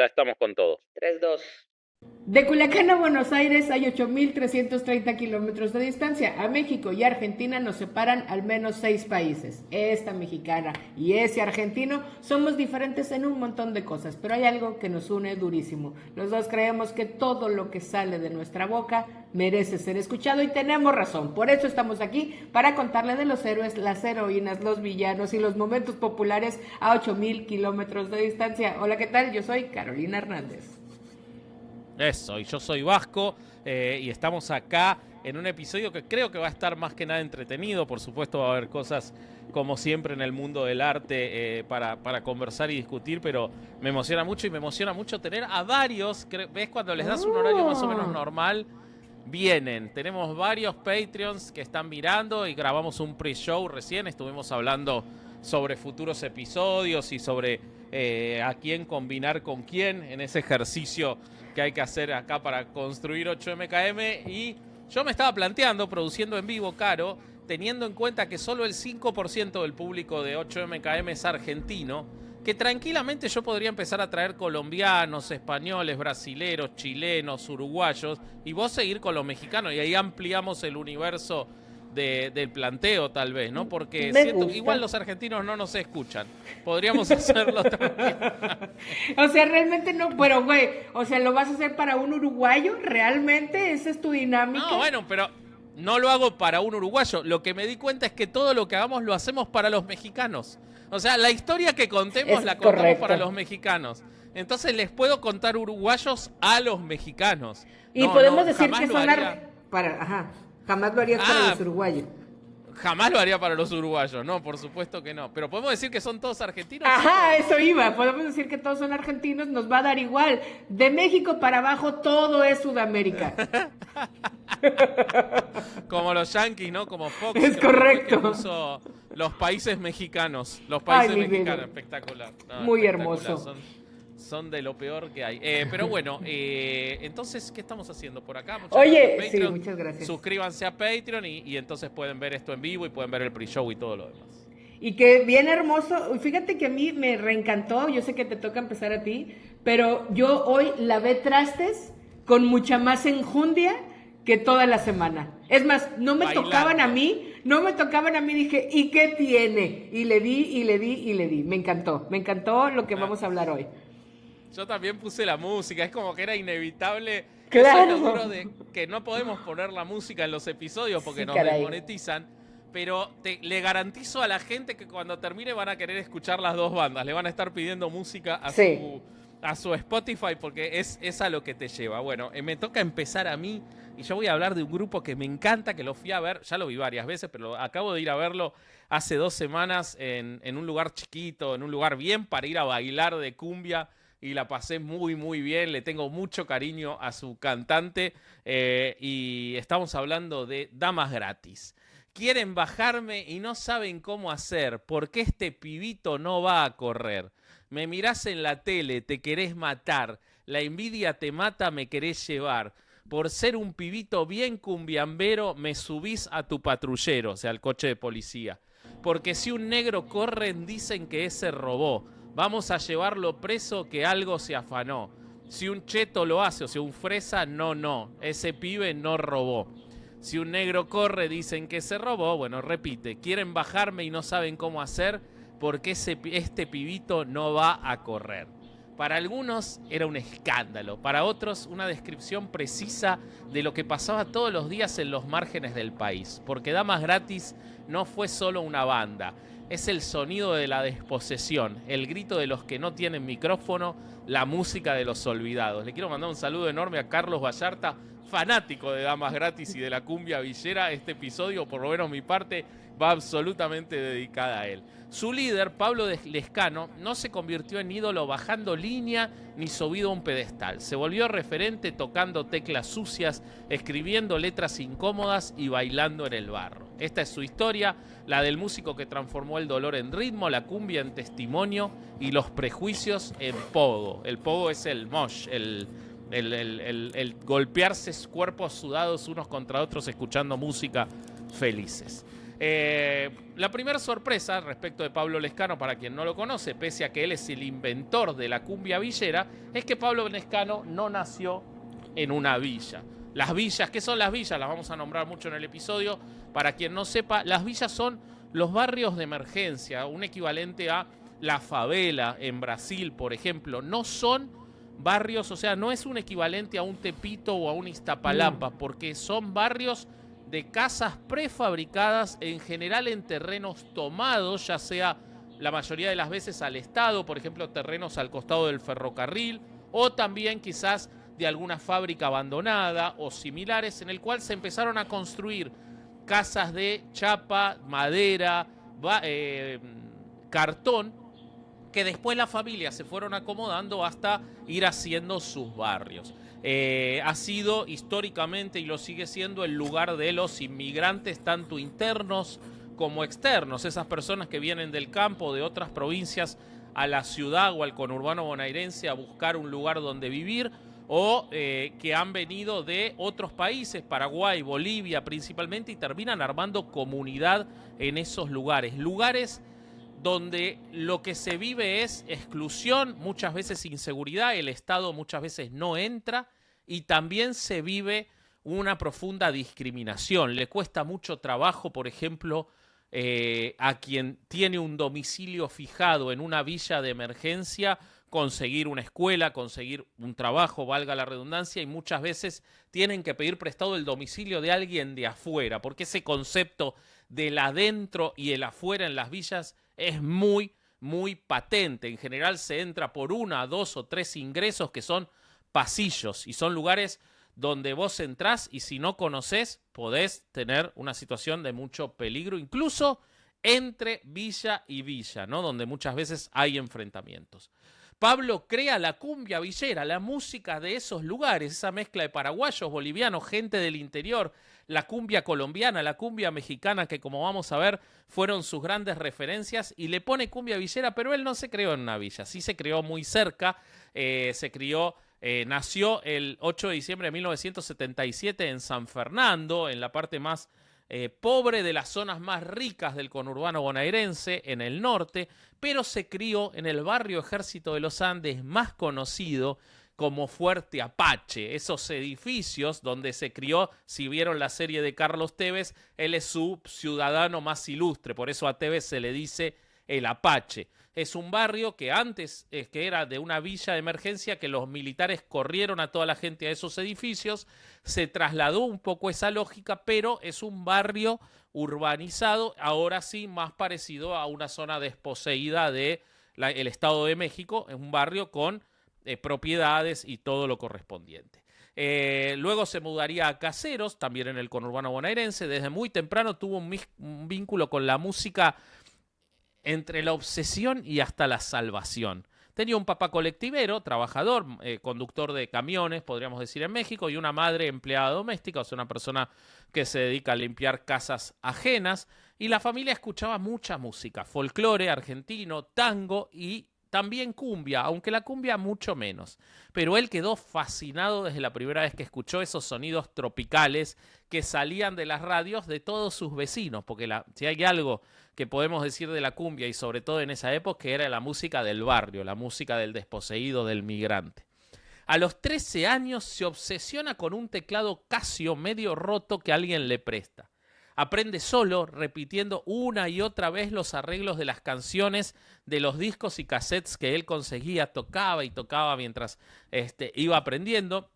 Ya estamos con todo. 3, 2. De Culiacán a Buenos Aires hay 8.330 kilómetros de distancia. A México y Argentina nos separan al menos 6 países. Esta mexicana y ese argentino somos diferentes en un montón de cosas, pero hay algo que nos une durísimo. Los dos creemos que todo lo que sale de nuestra boca merece ser escuchado y tenemos razón. Por eso estamos aquí, para contarle de los héroes, las heroínas, los villanos y los momentos populares a 8.000 kilómetros de distancia. Hola, ¿qué tal? Yo soy Carolina Hernández. Eso, y yo soy Vasco y estamos acá en un episodio que creo que va a estar más que nada entretenido. Por supuesto va a haber cosas como siempre en el mundo del arte para conversar y discutir, pero me emociona mucho y me emociona mucho tener a varios. ¿Ves? Cuando les das un horario más o menos normal, vienen. Tenemos varios Patreons que están mirando y grabamos un pre-show recién. Estuvimos hablando sobre futuros episodios y sobre a quién combinar con quién en ese ejercicio que hay que hacer acá para construir 8MKM. Y yo me estaba planteando, produciendo en vivo, Caro, teniendo en cuenta que solo el 5% del público de 8MKM es argentino, que tranquilamente yo podría empezar a traer colombianos, españoles, brasileros, chilenos, uruguayos, y vos seguir con los mexicanos, y ahí ampliamos el universo del planteo, tal vez, ¿no? Porque siento que igual los argentinos no nos escuchan. Podríamos hacerlo también. O sea, realmente no, pero güey, o sea, ¿lo vas a hacer para un uruguayo? ¿Realmente? ¿Esa es tu dinámica? No, bueno, pero no lo hago para un uruguayo. Lo que me di cuenta es que todo lo que hagamos lo hacemos para los mexicanos. O sea, la historia que contemos es la contamos correcto. para los mexicanos. Entonces les puedo contar uruguayos a los mexicanos. Y No, podemos no, decir jamás que lo son haría. jamás lo harías para los uruguayos. Jamás lo haría para los uruguayos, no, por supuesto que no. Pero podemos decir que son todos argentinos. Ajá, eso iba. Podemos decir que todos son argentinos, nos va a dar igual. De México para abajo todo es Sudamérica. Como los Yankees, ¿no? Como Fox. Es correcto. Que puso los países mexicanos. Los países Ay, mexicanos, espectacular. No, muy espectacular. hermoso. Son de lo peor que hay. Pero bueno, entonces, ¿qué estamos haciendo por acá? Oye, sí, muchas gracias. Suscríbanse a Patreon y entonces pueden ver esto en vivo y pueden ver el pre-show y todo lo demás. Y que bien hermoso, fíjate que a mí me reencantó, yo sé que te toca empezar a ti, pero yo hoy lavé trastes con mucha más enjundia que toda la semana. Es más, no me tocaban a mí, dije, ¿y qué tiene? Y le di. Me encantó lo que vamos a hablar hoy. Yo también puse la música, es como que era inevitable. Claro. Eso es lo duro de que no podemos poner la música en los episodios porque nos desmonetizan, pero le garantizo a la gente que cuando termine van a querer escuchar las dos bandas, le van a estar pidiendo música a su Spotify porque es a lo que te lleva. Bueno, me toca empezar a mí y yo voy a hablar de un grupo que me encanta, que lo fui a ver, ya lo vi varias veces, pero acabo de ir a verlo hace 2 semanas en un lugar chiquito, en un lugar bien para ir a bailar de cumbia. Y la pasé muy, muy bien. Le tengo mucho cariño a su cantante. Y estamos hablando de Damas Gratis. Quieren bajarme y no saben cómo hacer. Porque este pibito no va a correr. Me mirás en la tele, te querés matar. La envidia te mata, me querés llevar. Por ser un pibito bien cumbiambero, me subís a tu patrullero, o sea, al coche de policía. Porque si un negro corren, dicen que ese robó. Vamos a llevarlo preso que algo se afanó. Si un cheto lo hace, o sea, un fresa, no. Ese pibe no robó. Si un negro corre, dicen que se robó. Bueno, repite. Quieren bajarme y no saben cómo hacer porque este pibito no va a correr. Para algunos era un escándalo. Para otros, una descripción precisa de lo que pasaba todos los días en los márgenes del país. Porque Damas Gratis no fue solo una banda. Es el sonido de la desposesión, el grito de los que no tienen micrófono, la música de los olvidados. Le quiero mandar un saludo enorme a Carlos Vallarta, fanático de Damas Gratis y de la cumbia villera. Este episodio, por lo menos mi parte, va absolutamente dedicada a él. Su líder, Pablo Lescano, no se convirtió en ídolo bajando línea ni subido a un pedestal. Se volvió referente tocando teclas sucias, escribiendo letras incómodas y bailando en el barro. Esta es su historia, la del músico que transformó el dolor en ritmo, la cumbia en testimonio y los prejuicios en pogo. El pogo es el mosh, el golpearse cuerpos sudados unos contra otros escuchando música felices. La primera sorpresa respecto de Pablo Lescano, para quien no lo conoce, pese a que él es el inventor de la cumbia villera, es que Pablo Lescano no nació en una villa. Las villas, ¿qué son las villas? Las vamos a nombrar mucho en el episodio. Para quien no sepa, las villas son los barrios de emergencia, un equivalente a la favela en Brasil, por ejemplo. No son barrios, o sea, no es un equivalente a un Tepito o a un Iztapalapa, porque son barrios de casas prefabricadas, en general en terrenos tomados, ya sea la mayoría de las veces al Estado, por ejemplo, terrenos al costado del ferrocarril, o también quizás de alguna fábrica abandonada o similares, en el cual se empezaron a construir casas de chapa, madera, cartón, que después las familias se fueron acomodando hasta ir haciendo sus barrios. Ha sido históricamente y lo sigue siendo el lugar de los inmigrantes, tanto internos como externos, esas personas que vienen del campo, de otras provincias, a la ciudad o al conurbano bonaerense a buscar un lugar donde vivir, o que han venido de otros países, Paraguay, Bolivia principalmente, y terminan armando comunidad en esos lugares. Lugares donde lo que se vive es exclusión, muchas veces inseguridad, el Estado muchas veces no entra, y también se vive una profunda discriminación. Le cuesta mucho trabajo, por ejemplo, a quien tiene un domicilio fijado en una villa de emergencia, conseguir una escuela, conseguir un trabajo, valga la redundancia, y muchas veces tienen que pedir prestado el domicilio de alguien de afuera, porque ese concepto del adentro y el afuera en las villas es muy, muy patente. En general se entra por 1, 2 o 3 ingresos que son pasillos, y son lugares donde vos entrás y si no conocés podés tener una situación de mucho peligro, incluso entre villa y villa, ¿no? Donde muchas veces hay enfrentamientos. Pablo crea la cumbia villera, la música de esos lugares, esa mezcla de paraguayos, bolivianos, gente del interior, la cumbia colombiana, la cumbia mexicana, que como vamos a ver fueron sus grandes referencias, y le pone cumbia villera, pero él no se creó en una villa, sí se creó muy cerca, nació el 8 de diciembre de 1977 en San Fernando, en la parte más pobre de las zonas más ricas del conurbano bonaerense, en el norte, pero se crió en el barrio Ejército de los Andes, más conocido como Fuerte Apache. Esos edificios donde se crió, si vieron la serie de Carlos Tevez, él es su ciudadano más ilustre, por eso a Tevez se le dice el Apache. Es un barrio que antes que era de una villa de emergencia, que los militares corrieron a toda la gente a esos edificios, se trasladó un poco esa lógica, pero es un barrio urbanizado, ahora sí más parecido a una zona desposeída del Estado de México, es un barrio con propiedades y todo lo correspondiente. Luego se mudaría a Caseros, también en el conurbano bonaerense. Desde muy temprano tuvo un vínculo con la música entre la obsesión y hasta la salvación. Tenía un papá colectivero, trabajador, conductor de camiones, podríamos decir, en México, y una madre empleada doméstica, o sea, una persona que se dedica a limpiar casas ajenas, y la familia escuchaba mucha música, folclore argentino, tango y también cumbia, aunque la cumbia mucho menos. Pero él quedó fascinado desde la primera vez que escuchó esos sonidos tropicales que salían de las radios de todos sus vecinos, porque si hay algo que podemos decir de la cumbia, y sobre todo en esa época, era la música del barrio, la música del desposeído, del migrante. A los 13 años se obsesiona con un teclado Casio medio roto que alguien le presta. Aprende solo, repitiendo una y otra vez los arreglos de las canciones de los discos y cassettes que él conseguía, tocaba y tocaba mientras iba aprendiendo,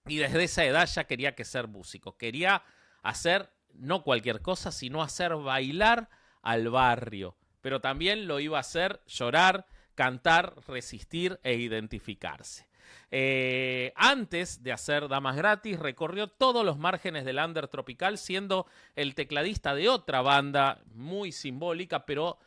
y desde esa edad ya quería ser músico. Quería hacer no cualquier cosa, sino hacer bailar al barrio, pero también lo iba a hacer llorar, cantar, resistir e identificarse. Antes de hacer Damas Gratis, recorrió todos los márgenes del under tropical, siendo el tecladista de otra banda muy simbólica, pero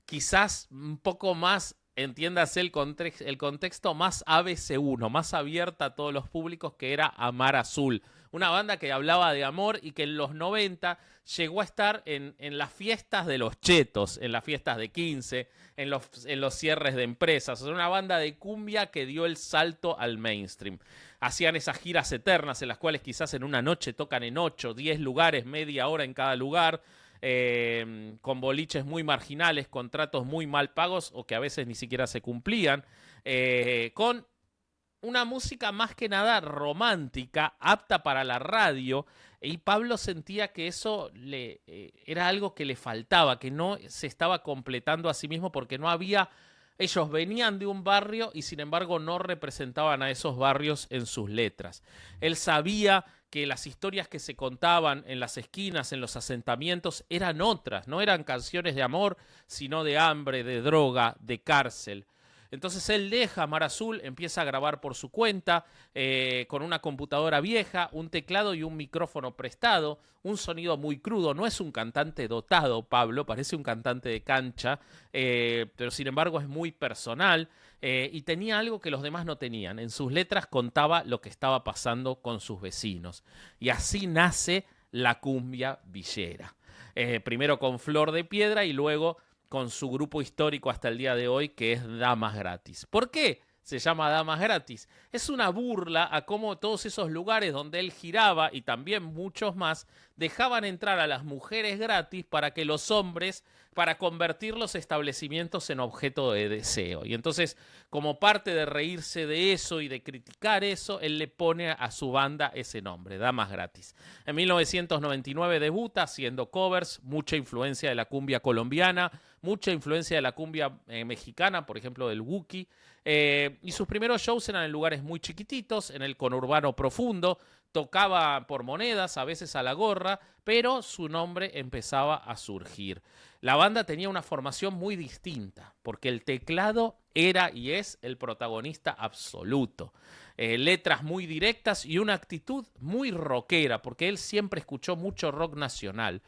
quizás un poco más, entiéndase el contexto, más ABC1, más abierta a todos los públicos, que era Amar Azul. Una banda que hablaba de amor y que en los 90 llegó a estar en las fiestas de los chetos, en las fiestas de 15, en los cierres de empresas. O sea, una banda de cumbia que dio el salto al mainstream. Hacían esas giras eternas en las cuales quizás en una noche tocan en 8, 10 lugares, media hora en cada lugar. con boliches muy marginales, contratos muy mal pagos o que a veces ni siquiera se cumplían, con una música más que nada romántica, apta para la radio, y Pablo sentía que eso era algo que le faltaba, que no se estaba completando a sí mismo porque no había... Ellos venían de un barrio y sin embargo no representaban a esos barrios en sus letras. Él sabía que las historias que se contaban en las esquinas, en los asentamientos, eran otras, no eran canciones de amor, sino de hambre, de droga, de cárcel. Entonces él deja Mar Azul, empieza a grabar por su cuenta, con una computadora vieja, un teclado y un micrófono prestado, un sonido muy crudo. No es un cantante dotado, Pablo, parece un cantante de cancha, pero sin embargo es muy personal, y tenía algo que los demás no tenían. En sus letras contaba lo que estaba pasando con sus vecinos. Y así nace la cumbia villera. Primero con Flor de Piedra y luego con su grupo histórico hasta el día de hoy, que es Damas Gratis. ¿Por qué se llama Damas Gratis? Es una burla a cómo todos esos lugares donde él giraba, y también muchos más, dejaban entrar a las mujeres gratis para que los hombres, para convertir los establecimientos en objeto de deseo. Y entonces, como parte de reírse de eso y de criticar eso, él le pone a su banda ese nombre, Damas Gratis. En 1999 debuta haciendo covers, mucha influencia de la cumbia colombiana, mucha influencia de la cumbia mexicana, por ejemplo del Wookiee, y sus primeros shows eran en lugares muy chiquititos, en el conurbano profundo, tocaba por monedas, a veces a la gorra, pero su nombre empezaba a surgir. La banda tenía una formación muy distinta, porque el teclado era y es el protagonista absoluto. Letras muy directas y una actitud muy rockera, porque él siempre escuchó mucho rock nacional.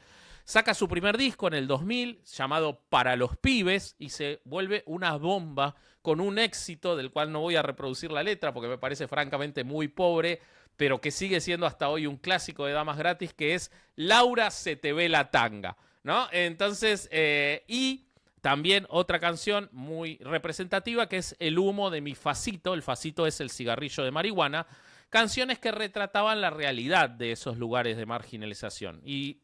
Saca su primer disco en el 2000, llamado Para los Pibes, y se vuelve una bomba con un éxito del cual no voy a reproducir la letra porque me parece francamente muy pobre, pero que sigue siendo hasta hoy un clásico de Damas Gratis, que es Laura, se te ve la tanga, ¿no? Entonces, y también otra canción muy representativa que es El humo de mi facito. El facito es el cigarrillo de marihuana. Canciones que retrataban la realidad de esos lugares de marginalización. Y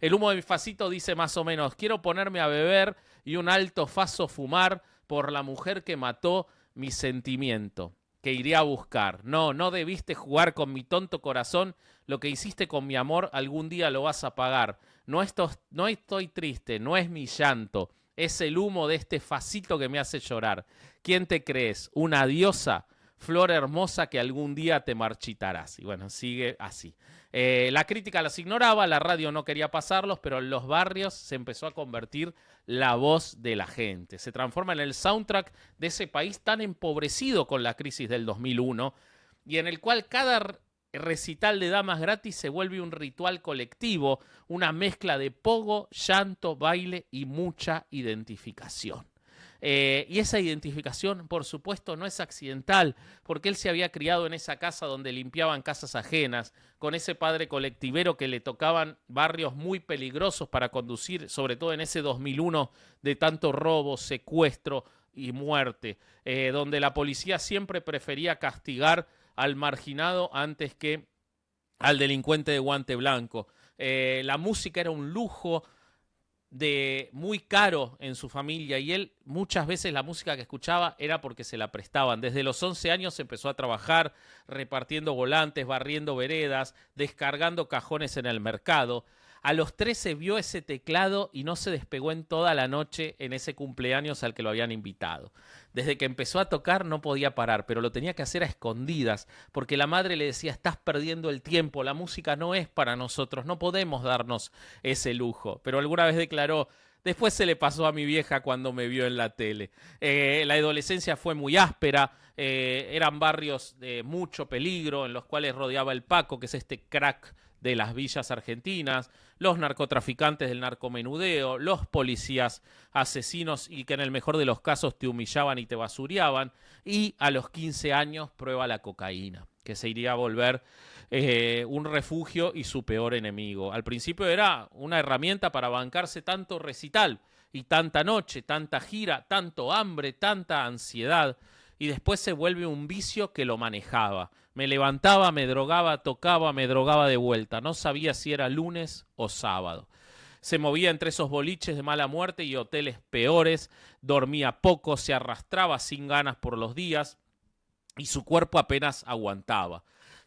El humo de mi facito dice más o menos: quiero ponerme a beber y un alto faso fumar por la mujer que mató mi sentimiento, que iré a buscar. No, no debiste jugar con mi tonto corazón. Lo que hiciste con mi amor algún día lo vas a pagar. No estoy triste, no es mi llanto. Es el humo de este facito que me hace llorar. ¿Quién te crees? ¿Una diosa? Flor hermosa que algún día te marchitarás. Y bueno, sigue así. La crítica las ignoraba, la radio no quería pasarlos, pero en los barrios se empezó a convertir la voz de la gente. Se transforma en el soundtrack de ese país tan empobrecido con la crisis del 2001 y en el cual cada recital de Damas Gratis se vuelve un ritual colectivo, una mezcla de pogo, llanto, baile y mucha identificación. Y esa identificación, por supuesto, no es accidental, porque él se había criado en esa casa donde limpiaban casas ajenas, con ese padre colectivero que le tocaban barrios muy peligrosos para conducir, sobre todo en ese 2001 de tanto robo, secuestro y muerte, donde la policía siempre prefería castigar al marginado antes que al delincuente de guante blanco. La música era un lujo muy caro en su familia, y él muchas veces la música que escuchaba era porque se la prestaban. Desde los 11 años empezó a trabajar repartiendo volantes, barriendo veredas, descargando cajones en el mercado. A los 13 vio ese teclado y no se despegó en toda la noche en ese cumpleaños al que lo habían invitado. Desde que empezó a tocar no podía parar, pero lo tenía que hacer a escondidas, porque la madre le decía: estás perdiendo el tiempo, la música no es para nosotros, no podemos darnos ese lujo. Pero alguna vez declaró: después se le pasó a mi vieja cuando me vio en la tele. La adolescencia fue muy áspera, eran barrios de mucho peligro en los cuales rodeaba el Paco, que es este crack de las villas argentinas, los narcotraficantes del narcomenudeo, los policías asesinos y que en el mejor de los casos te humillaban y te basureaban, y a los 15 años prueba la cocaína, que se iría a volver un refugio y su peor enemigo. Al principio era una herramienta para bancarse tanto recital y tanta noche, tanta gira, tanto hambre, tanta ansiedad, y después se vuelve un vicio que lo manejaba. Me levantaba, me drogaba, tocaba, me drogaba de vuelta. No sabía si era lunes o sábado. Se movía entre esos boliches de mala muerte y hoteles peores, dormía poco, se arrastraba sin ganas por los días y su cuerpo apenas aguantaba.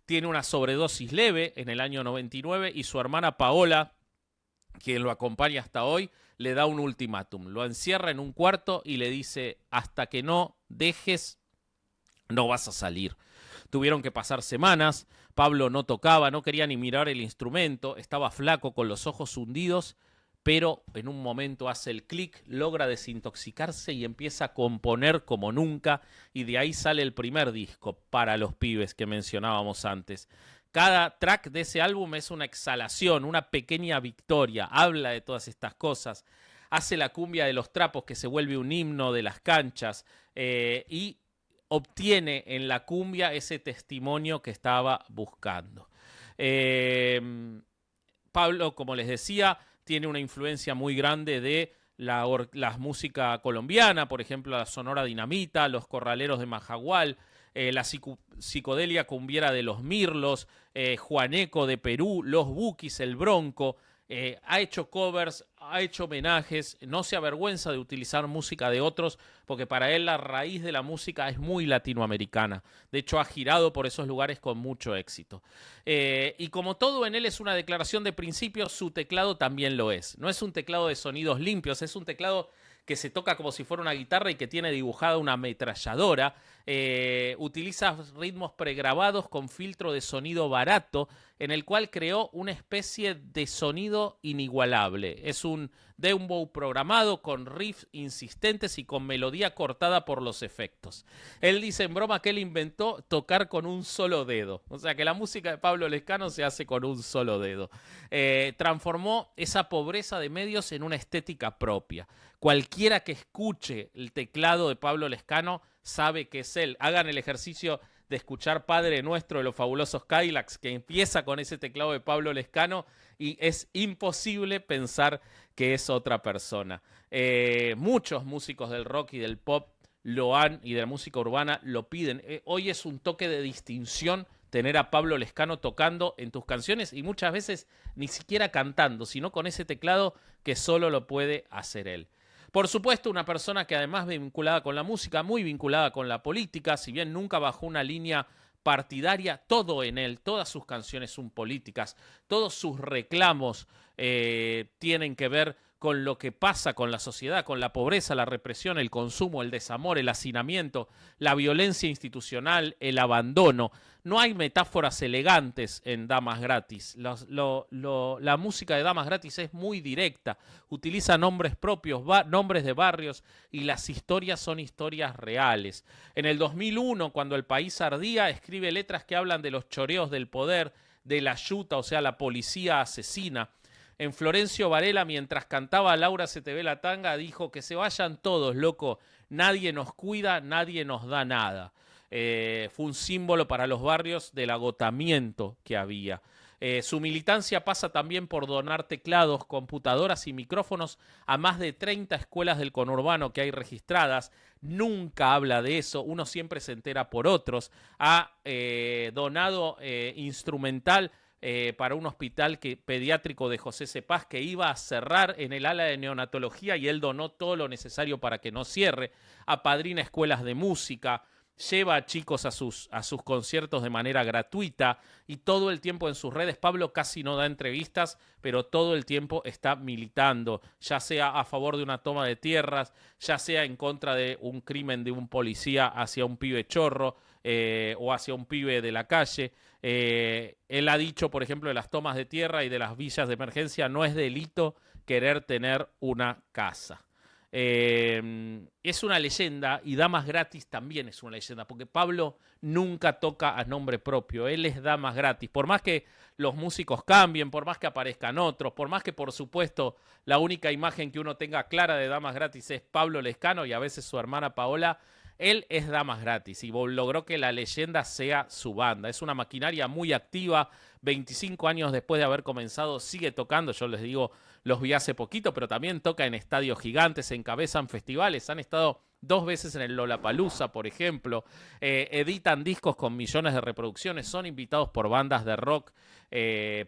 Tiene una sobredosis leve en el año 99 y su hermana Paola, quien lo acompaña hasta hoy, le da un ultimátum. Lo encierra en un cuarto y le dice: hasta que no dejes, no vas a salir. Tuvieron que pasar semanas. Pablo no tocaba, no quería ni mirar el instrumento, estaba flaco con los ojos hundidos, pero en un momento hace el clic, logra desintoxicarse y empieza a componer como nunca, y de ahí sale el primer disco, Para los pibes, que mencionábamos antes. Cada track de ese álbum es una exhalación, una pequeña victoria, habla de todas estas cosas, hace la cumbia de los trapos, que se vuelve un himno de las canchas, y obtiene en la cumbia ese testimonio que estaba buscando. Pablo, como les decía, tiene una influencia muy grande de la música colombiana, por ejemplo, la Sonora Dinamita, los Corraleros de Majagual, la psicodelia cumbiera de los Mirlos, Juaneco de Perú, los Bukis, el Bronco. Ha hecho covers, ha hecho homenajes, no se avergüenza de utilizar música de otros, porque para él la raíz de la música es muy latinoamericana. De hecho, ha girado por esos lugares con mucho éxito. Y como todo en él es una declaración de principios, su teclado también lo es. No es un teclado de sonidos limpios, es un teclado que se toca como si fuera una guitarra y que tiene dibujada una ametralladora. Utiliza ritmos pregrabados con filtro de sonido barato, en el cual creó una especie de sonido inigualable. Es un dembow programado con riffs insistentes y con melodía cortada por los efectos. Él dice en broma que él inventó tocar con un solo dedo. O sea que la música de Pablo Lescano se hace con un solo dedo. Transformó esa pobreza de medios en una estética propia. Cualquiera que escuche el teclado de Pablo Lescano sabe que es él. Hagan el ejercicio de escuchar Padre Nuestro de los Fabulosos Cadillacs, que empieza con ese teclado de Pablo Lescano y es imposible pensar que es otra persona. Muchos músicos del rock y del pop lo han, y de la música urbana lo piden. Hoy es un toque de distinción tener a Pablo Lescano tocando en tus canciones y muchas veces ni siquiera cantando, sino con ese teclado que solo lo puede hacer él. Por supuesto, una persona que además vinculada con la música, muy vinculada con la política, si bien nunca bajó una línea partidaria, todo en él, todas sus canciones son políticas, todos sus reclamos tienen que ver con lo que pasa con la sociedad, con la pobreza, la represión, el consumo, el desamor, el hacinamiento, la violencia institucional, el abandono. No hay metáforas elegantes en Damas Gratis. La música de Damas Gratis es muy directa. Utiliza nombres propios, nombres de barrios, y las historias son historias reales. En el 2001, cuando el país ardía, escribe letras que hablan de los choreos del poder, de la yuta, o sea, la policía asesina. En Florencio Varela, mientras cantaba Laura se te ve la tanga, dijo: que se vayan todos, loco, nadie nos cuida, nadie nos da nada. Fue un símbolo para los barrios del agotamiento que había. Su militancia pasa también por donar teclados, computadoras y micrófonos a más de 30 escuelas del conurbano que hay registradas. Nunca habla de eso, uno siempre se entera por otros. Ha donado instrumental para un hospital pediátrico de José Cepaz que iba a cerrar en el ala de neonatología, y él donó todo lo necesario para que no cierre. Apadrina escuelas de música, lleva a chicos a sus conciertos de manera gratuita, y todo el tiempo en sus redes Pablo casi no da entrevistas, pero todo el tiempo está militando, ya sea a favor de una toma de tierras, ya sea en contra de un crimen de un policía hacia un pibe chorro o hacia un pibe de la calle. Él ha dicho, por ejemplo, de las tomas de tierra y de las villas de emergencia: no es delito querer tener una casa. Es una leyenda, y Damas Gratis también es una leyenda, porque Pablo nunca toca a nombre propio, él es Damas Gratis. Por más que los músicos cambien, por más que aparezcan otros, por más que, por supuesto, la única imagen que uno tenga clara de Damas Gratis es Pablo Lescano y a veces su hermana Paola, él es Damas Gratis y logró que la leyenda sea su banda. Es una maquinaria muy activa. 25 años después de haber comenzado sigue tocando. Yo les digo, los vi hace poquito, pero también toca en estadios gigantes, encabezan festivales. Han estado 2 veces en el Lollapalooza, por ejemplo. Editan discos con millones de reproducciones. Son invitados por bandas de rock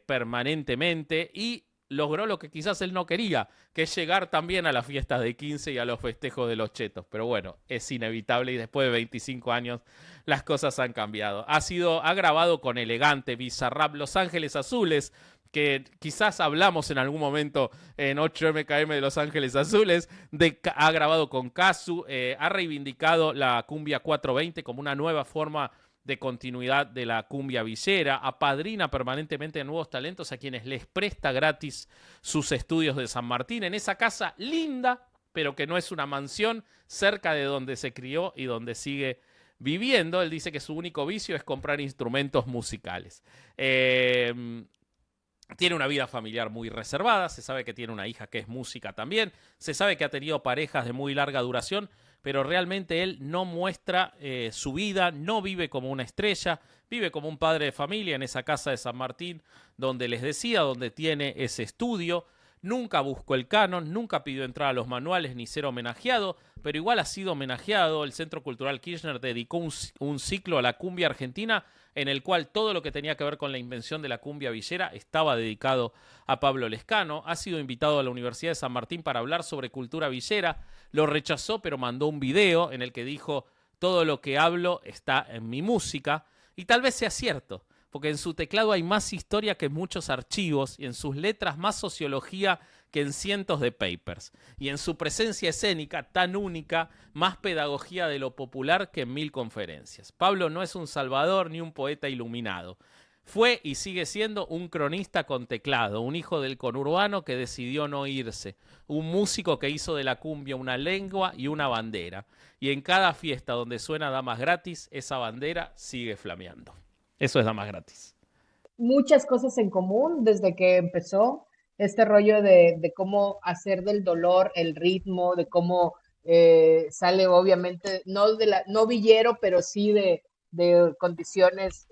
permanentemente. Y logró lo que quizás él no quería, que es llegar también a las fiestas de 15 y a los festejos de los chetos. Pero bueno, es inevitable y después de 25 años las cosas han cambiado. Ha grabado con Elegante, Bizarrap, Los Ángeles Azules, que quizás hablamos en algún momento en 8MKM de Los Ángeles Azules, ha grabado con Casu, ha reivindicado la cumbia 420 como una nueva forma de continuidad de la cumbia villera, apadrina permanentemente nuevos talentos a quienes les presta gratis sus estudios de San Martín, en esa casa linda, pero que no es una mansión, cerca de donde se crió y donde sigue viviendo. Él dice que su único vicio es comprar instrumentos musicales. Tiene una vida familiar muy reservada, se sabe que tiene una hija que es música también, se sabe que ha tenido parejas de muy larga duración, pero realmente él no muestra su vida, no vive como una estrella, vive como un padre de familia en esa casa de San Martín, donde les decía, donde tiene ese estudio. Nunca buscó el canon, nunca pidió entrar a los manuales ni ser homenajeado, pero igual ha sido homenajeado. El Centro Cultural Kirchner dedicó un ciclo a la cumbia argentina en el cual todo lo que tenía que ver con la invención de la cumbia villera estaba dedicado a Pablo Lescano. Ha sido invitado a la Universidad de San Martín para hablar sobre cultura villera. Lo rechazó, pero mandó un video en el que dijo: todo lo que hablo está en mi música. Y tal vez sea cierto, porque en su teclado hay más historia que en muchos archivos y en sus letras más sociología que en cientos de papers. Y en su presencia escénica tan única, más pedagogía de lo popular que en 1000 conferencias. Pablo no es un salvador ni un poeta iluminado. Fue y sigue siendo un cronista con teclado, un hijo del conurbano que decidió no irse, un músico que hizo de la cumbia una lengua y una bandera. Y en cada fiesta donde suena Damas Gratis, esa bandera sigue flameando. Eso es Damas Gratis. Muchas cosas en común desde que empezó este rollo de cómo hacer del dolor el ritmo, de cómo sale obviamente, no villero, pero sí de condiciones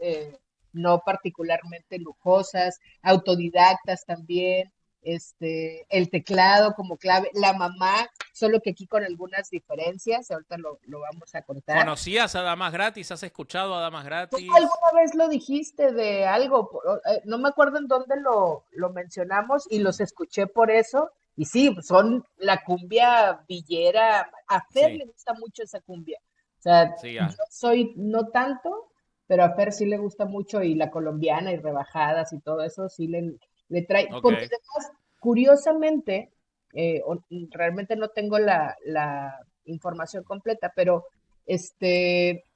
no particularmente lujosas, autodidactas también, el teclado como clave, la mamá, solo que aquí con algunas diferencias, ahorita lo vamos a contar. ¿Conocías a Damas Gratis? ¿Has escuchado a Damas Gratis? ¿Tú alguna vez lo dijiste de algo? No me acuerdo en dónde lo mencionamos y los escuché por eso. Y sí, son la cumbia villera. A Fer Sí. le gusta mucho esa cumbia. O sea, Sí, yo soy no tanto, pero a Fer sí le gusta mucho y la colombiana y rebajadas y todo eso sí le trae. ok. Porque además, curiosamente, realmente no tengo la información completa, pero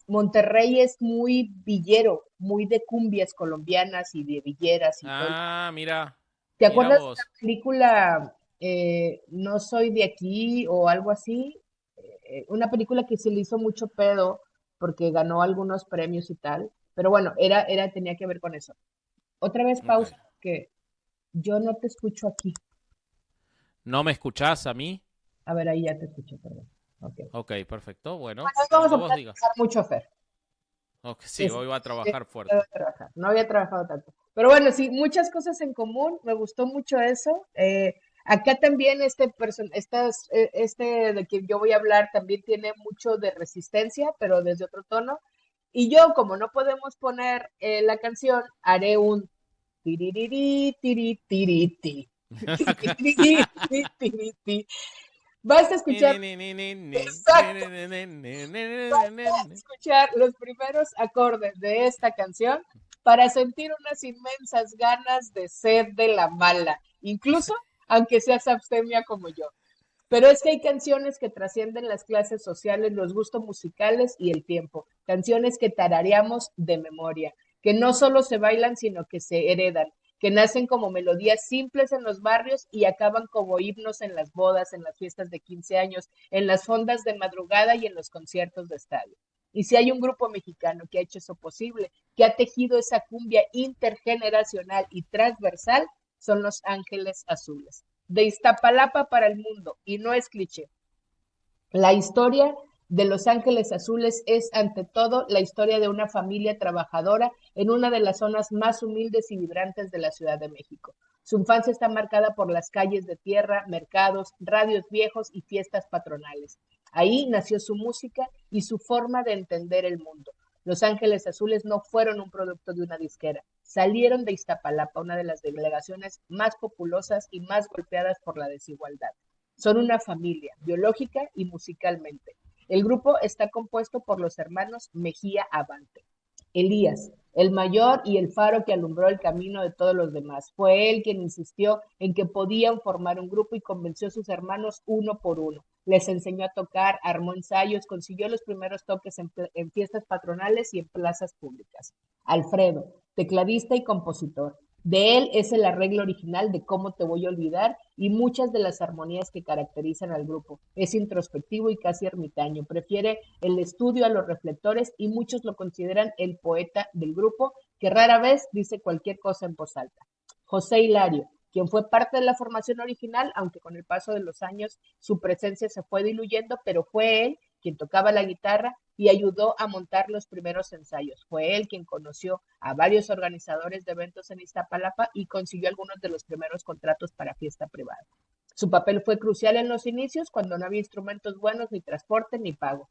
Monterrey es muy villero, muy de cumbias colombianas y de villeras y todo. Ah, mira. ¿Te Mira acuerdas de vos. la película No soy de aquí o algo así? Una película que se le hizo mucho pedo porque ganó algunos premios y tal. Pero bueno, tenía que ver con eso. Otra vez Ok. pausa, que yo no te escucho aquí. ¿No me escuchás a mí? A ver, ahí ya te escucho, perdón. Ok. Ok, perfecto. Bueno, Bueno, hoy vamos cuando a vos digas. platicar mucho, Fer. Ok, sí, Es- hoy va a es- trabajar fuerte. debo trabajar. No había trabajado tanto. Pero bueno, sí, muchas cosas en común. Me gustó mucho eso. Acá también este de que yo voy a hablar también tiene mucho de resistencia, pero desde otro tono. Y yo, como no podemos poner la canción, haré un tiririrí, tiri, tiri, ti. Tiririrí, tiri, tiri, ti. Vas a escuchar, exacto, escuchar los primeros acordes de esta canción para sentir unas inmensas ganas de ser de la mala, incluso aunque seas abstemia como yo. Pero es que hay canciones que trascienden las clases sociales, los gustos musicales y el tiempo. Canciones que tarareamos de memoria, que no solo se bailan, sino que se heredan, que nacen como melodías simples en los barrios y acaban como himnos en las bodas, en las fiestas de 15 años, en las fondas de madrugada y en los conciertos de estadio. Y si hay un grupo mexicano que ha hecho eso posible, que ha tejido esa cumbia intergeneracional y transversal, son Los Ángeles Azules. De Iztapalapa para el mundo, y no es cliché. La historia de Los Ángeles Azules es, ante todo, la historia de una familia trabajadora en una de las zonas más humildes y vibrantes de la Ciudad de México. Su infancia está marcada por las calles de tierra, mercados, radios viejos y fiestas patronales. Ahí nació su música y su forma de entender el mundo. Los Ángeles Azules no fueron un producto de una disquera, salieron de Iztapalapa, una de las delegaciones más populosas y más golpeadas por la desigualdad. Son una familia, biológica y musicalmente. El grupo está compuesto por los hermanos Mejía Avante. Elías, el mayor y el faro que alumbró el camino de todos los demás. Fue él quien insistió en que podían formar un grupo y convenció a sus hermanos uno por uno. Les enseñó a tocar, armó ensayos, consiguió los primeros toques en fiestas patronales y en plazas públicas. Alfredo, tecladista y compositor. De él es el arreglo original de Cómo te voy a olvidar y muchas de las armonías que caracterizan al grupo. Es introspectivo y casi ermitaño, prefiere el estudio a los reflectores y muchos lo consideran el poeta del grupo, que rara vez dice cualquier cosa en voz alta. José Hilario, quien fue parte de la formación original, aunque con el paso de los años su presencia se fue diluyendo, pero fue él quien tocaba la guitarra y ayudó a montar los primeros ensayos. Fue él quien conoció a varios organizadores de eventos en Iztapalapa y consiguió algunos de los primeros contratos para fiesta privada. Su papel fue crucial en los inicios, cuando no había instrumentos buenos, ni transporte, ni pago.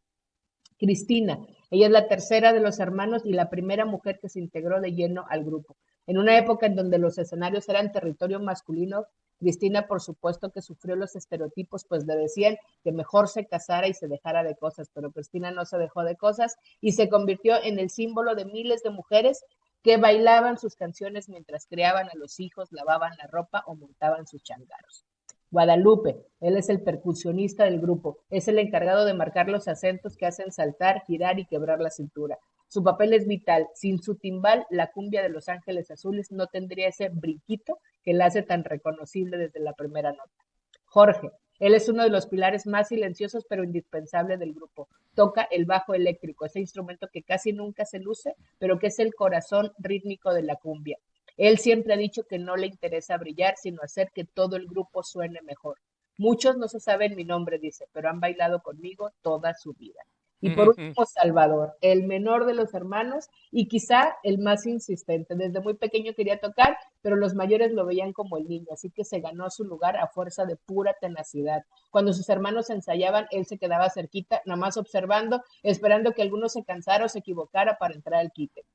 Cristina, ella es la tercera de los hermanos y la primera mujer que se integró de lleno al grupo. En una época en donde los escenarios eran territorio masculino, Cristina, por supuesto que sufrió los estereotipos, pues le decían que mejor se casara y se dejara de cosas, pero Cristina no se dejó de cosas y se convirtió en el símbolo de miles de mujeres que bailaban sus canciones mientras criaban a los hijos, lavaban la ropa o montaban sus changarros. Guadalupe, él es el percusionista del grupo, es el encargado de marcar los acentos que hacen saltar, girar y quebrar la cintura. Su papel es vital. Sin su timbal, la cumbia de Los Ángeles Azules no tendría ese brinquito que la hace tan reconocible desde la primera nota. Jorge, él es uno de los pilares más silenciosos pero indispensables del grupo. Toca el bajo eléctrico, ese instrumento que casi nunca se luce, pero que es el corazón rítmico de la cumbia. Él siempre ha dicho que no le interesa brillar, sino hacer que todo el grupo suene mejor. Muchos no se saben mi nombre, dice, pero han bailado conmigo toda su vida. Y por último, Salvador, el menor de los hermanos y quizá el más insistente. Desde muy pequeño quería tocar, pero los mayores lo veían como el niño, así que se ganó su lugar a fuerza de pura tenacidad. Cuando sus hermanos ensayaban, él se quedaba cerquita, nada más observando, esperando que alguno se cansara o se equivocara para entrar al quite.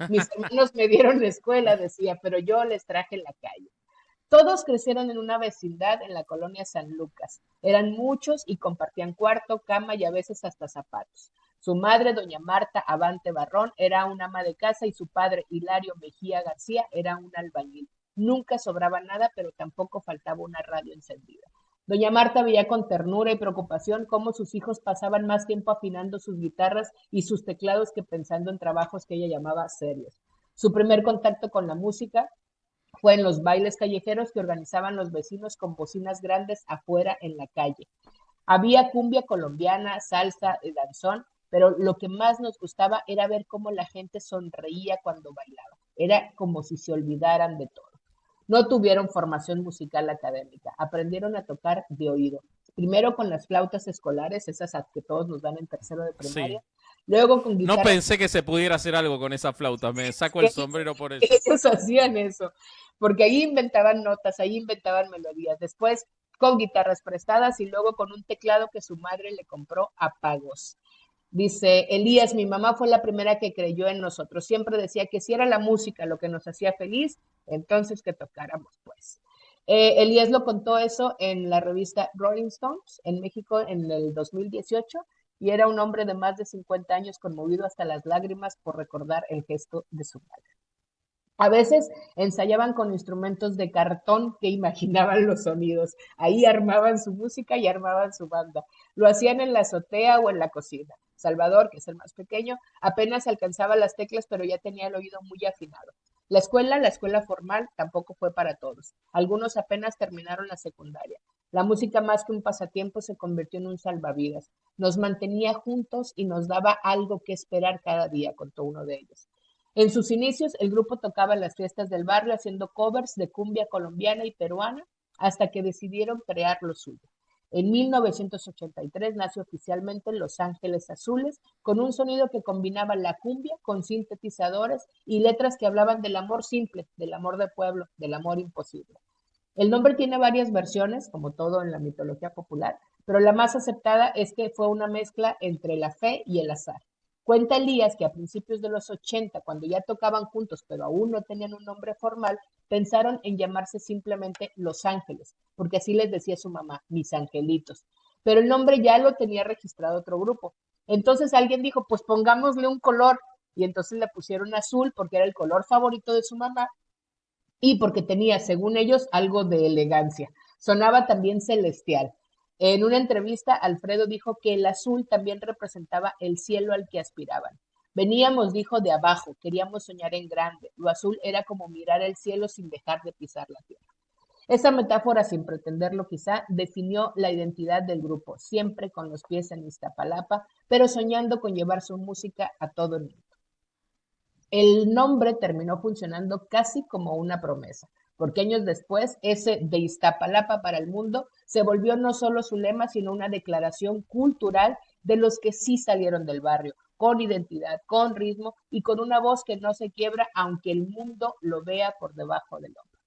Mis hermanos me dieron la escuela, decía, pero yo les traje la calle. Todos crecieron en una vecindad en la colonia San Lucas. Eran muchos y compartían cuarto, cama y a veces hasta zapatos. Su madre, doña Marta Avante Barrón, era una ama de casa y su padre, Hilario Mejía García, era un albañil. Nunca sobraba nada, pero tampoco faltaba una radio encendida. Doña Marta veía con ternura y preocupación cómo sus hijos pasaban más tiempo afinando sus guitarras y sus teclados que pensando en trabajos que ella llamaba serios. Su primer contacto con la música fue en los bailes callejeros que organizaban los vecinos con bocinas grandes afuera en la calle. Había cumbia colombiana, salsa, danzón, pero lo que más nos gustaba era ver cómo la gente sonreía cuando bailaba. Era como si se olvidaran de todo. No tuvieron formación musical académica, aprendieron a tocar de oído. Primero con las flautas escolares, esas que todos nos dan en tercero de primaria. Sí. Luego con guitarra. No pensé que se pudiera hacer algo con esa flauta, me saco el sombrero por eso. Ellos hacían eso, porque ahí inventaban notas, ahí inventaban melodías. Después con guitarras prestadas y luego con un teclado que su madre le compró a pagos. Dice Elías, mi mamá fue la primera que creyó en nosotros. Siempre decía que si era la música lo que nos hacía feliz, entonces que tocáramos, pues. Elías lo contó eso en la revista Rolling Stones en México en el 2018 y era un hombre de más de 50 años conmovido hasta las lágrimas por recordar el gesto de su madre. A veces ensayaban con instrumentos de cartón que imaginaban los sonidos. Ahí armaban su música y armaban su banda. Lo hacían en la azotea o en la cocina. Salvador, que es el más pequeño, apenas alcanzaba las teclas, pero ya tenía el oído muy afinado. La escuela formal, tampoco fue para todos. Algunos apenas terminaron la secundaria. La música, más que un pasatiempo, se convirtió en un salvavidas. Nos mantenía juntos y nos daba algo que esperar cada día, contó uno de ellos. En sus inicios, el grupo tocaba en las fiestas del barrio haciendo covers de cumbia colombiana y peruana hasta que decidieron crear lo suyo. En 1983 nació oficialmente Los Ángeles Azules con un sonido que combinaba la cumbia con sintetizadores y letras que hablaban del amor simple, del amor de pueblo, del amor imposible. El nombre tiene varias versiones, como todo en la mitología popular, pero la más aceptada es que fue una mezcla entre la fe y el azar. Cuenta Elías que a principios de los 80, cuando ya tocaban juntos, pero aún no tenían un nombre formal, pensaron en llamarse simplemente Los Ángeles, porque así les decía su mamá, mis angelitos. Pero el nombre ya lo tenía registrado otro grupo. Entonces alguien dijo, pues pongámosle un color, y entonces le pusieron azul porque era el color favorito de su mamá y porque tenía, según ellos, algo de elegancia. Sonaba también celestial. En una entrevista, Alfredo dijo que el azul también representaba el cielo al que aspiraban. Veníamos, dijo, de abajo, queríamos soñar en grande. Lo azul era como mirar el cielo sin dejar de pisar la tierra. Esa metáfora, sin pretenderlo quizá, definió la identidad del grupo, siempre con los pies en Iztapalapa, pero soñando con llevar su música a todo el mundo. El nombre terminó funcionando casi como una promesa, porque años después, ese de Iztapalapa para el mundo se volvió no solo su lema, sino una declaración cultural de los que sí salieron del barrio, con identidad, con ritmo y con una voz que no se quiebra, aunque el mundo lo vea por debajo del hombro.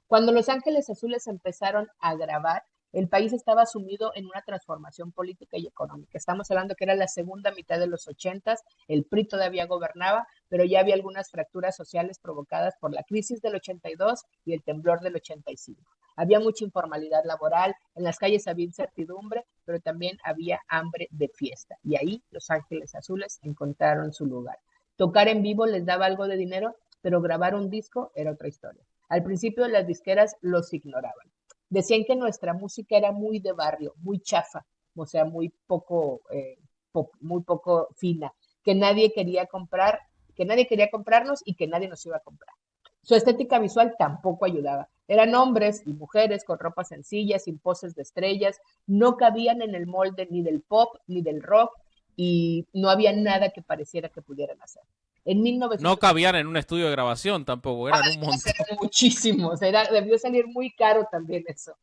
Cuando Los Ángeles Azules empezaron a grabar, el país estaba sumido en una transformación política y económica. Estamos hablando que era la segunda mitad de los 80, el PRI todavía gobernaba, pero ya había algunas fracturas sociales provocadas por la crisis del 82 y el temblor del 85. Había mucha informalidad laboral, en las calles había incertidumbre, pero también había hambre de fiesta. Y ahí Los Ángeles Azules encontraron su lugar. Tocar en vivo les daba algo de dinero, pero grabar un disco era otra historia. Al principio las disqueras los ignoraban. Decían que nuestra música era muy de barrio, muy chafa, o sea, muy poco fina, que nadie quería comprar, que nadie quería comprarnos y que nadie nos iba a comprar. Su estética visual tampoco ayudaba. Eran hombres y mujeres con ropas sencillas, sin poses de estrellas, no cabían en el molde ni del pop ni del rock y no había nada que pareciera que pudieran hacer. En 1900... No cabían en un estudio de grabación tampoco, eran un montón. Eran muchísimos, debió salir muy caro también eso.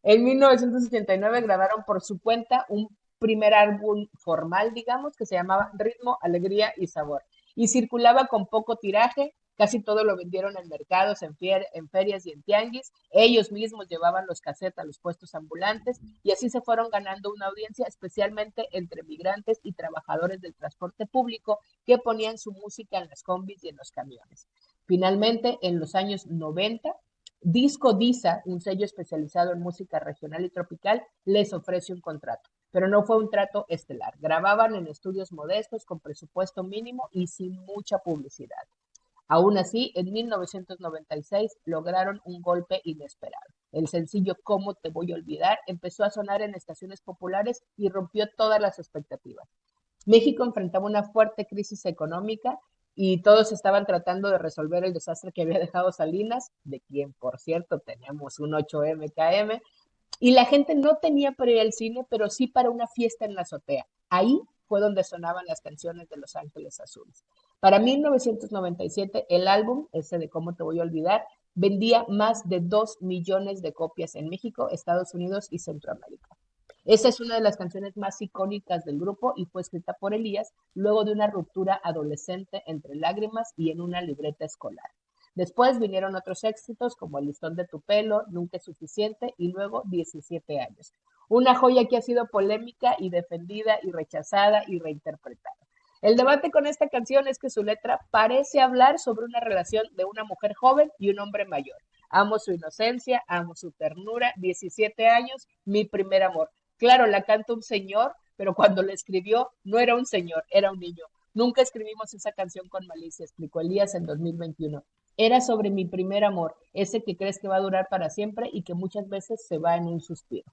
En 1989 grabaron por su cuenta un primer álbum formal, digamos, que se llamaba Ritmo, Alegría y Sabor. Y circulaba con poco tiraje, casi todo lo vendieron en mercados, en ferias y en tianguis. Ellos mismos llevaban los cassettes a los puestos ambulantes y así se fueron ganando una audiencia, especialmente entre migrantes y trabajadores del transporte público que ponían su música en las combis y en los camiones. Finalmente, en los años 90, Disco Disa, un sello especializado en música regional y tropical, les ofrece un contrato, pero no fue un trato estelar. Grababan en estudios modestos con presupuesto mínimo y sin mucha publicidad. Aún así, en 1996 lograron un golpe inesperado. El sencillo ¿Cómo te voy a olvidar? Empezó a sonar en estaciones populares y rompió todas las expectativas. México enfrentaba una fuerte crisis económica y todos estaban tratando de resolver el desastre que había dejado Salinas, de quien, por cierto, teníamos un 8MKM, y la gente no tenía para ir al cine, pero sí para una fiesta en la azotea. Ahí fue donde sonaban las canciones de Los Ángeles Azules. Para 1997, el álbum, ese de Cómo te voy a olvidar, vendía más de 2 millones de copias en México, Estados Unidos y Centroamérica. Esa es una de las canciones más icónicas del grupo y fue escrita por Elías luego de una ruptura adolescente entre lágrimas y en una libreta escolar. Después vinieron otros éxitos como El listón de tu pelo, Nunca es suficiente y luego 17 años. Una joya que ha sido polémica y defendida y rechazada y reinterpretada. El debate con esta canción es que su letra parece hablar sobre una relación de una mujer joven y un hombre mayor. Amo su inocencia, amo su ternura, 17 años, mi primer amor. Claro, la canta un señor, pero cuando la escribió no era un señor, era un niño. Nunca escribimos esa canción con malicia, explicó Elías en 2021. Era sobre mi primer amor, ese que crees que va a durar para siempre y que muchas veces se va en un suspiro.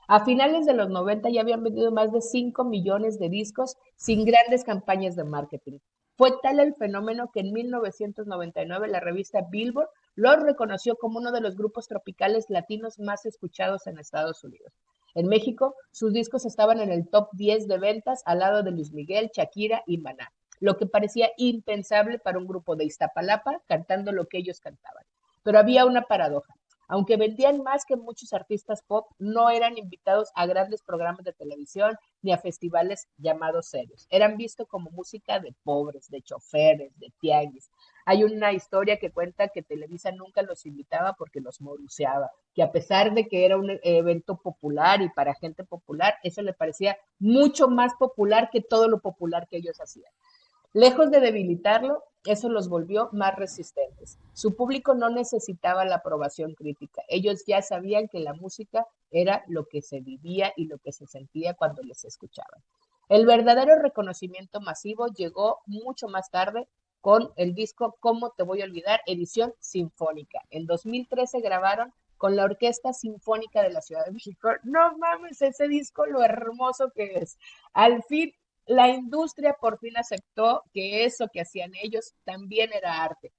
A finales de los 90 ya habían vendido más de 5 millones de discos sin grandes campañas de marketing. Fue tal el fenómeno que en 1999 la revista Billboard los reconoció como uno de los grupos tropicales latinos más escuchados en Estados Unidos. En México, sus discos estaban en el top 10 de ventas al lado de Luis Miguel, Shakira y Maná, lo que parecía impensable para un grupo de Iztapalapa cantando lo que ellos cantaban. Pero había una paradoja. Aunque vendían más que muchos artistas pop, no eran invitados a grandes programas de televisión ni a festivales llamados serios. Eran vistos como música de pobres, de choferes, de tianguis. Hay una historia que cuenta que Televisa nunca los invitaba porque los moruseaba, que a pesar de que era un evento popular y para gente popular, eso le parecía mucho más popular que todo lo popular que ellos hacían. Lejos de debilitarlo, eso los volvió más resistentes. Su público no necesitaba la aprobación crítica. Ellos ya sabían que la música era lo que se vivía y lo que se sentía cuando les escuchaban. El verdadero reconocimiento masivo llegó mucho más tarde con el disco ¿Cómo te voy a olvidar? Edición sinfónica. En 2013 grabaron con la Orquesta Sinfónica de la Ciudad de México. No mames, ese disco, lo hermoso que es. Al fin la industria por fin aceptó que eso que hacían ellos también era arte.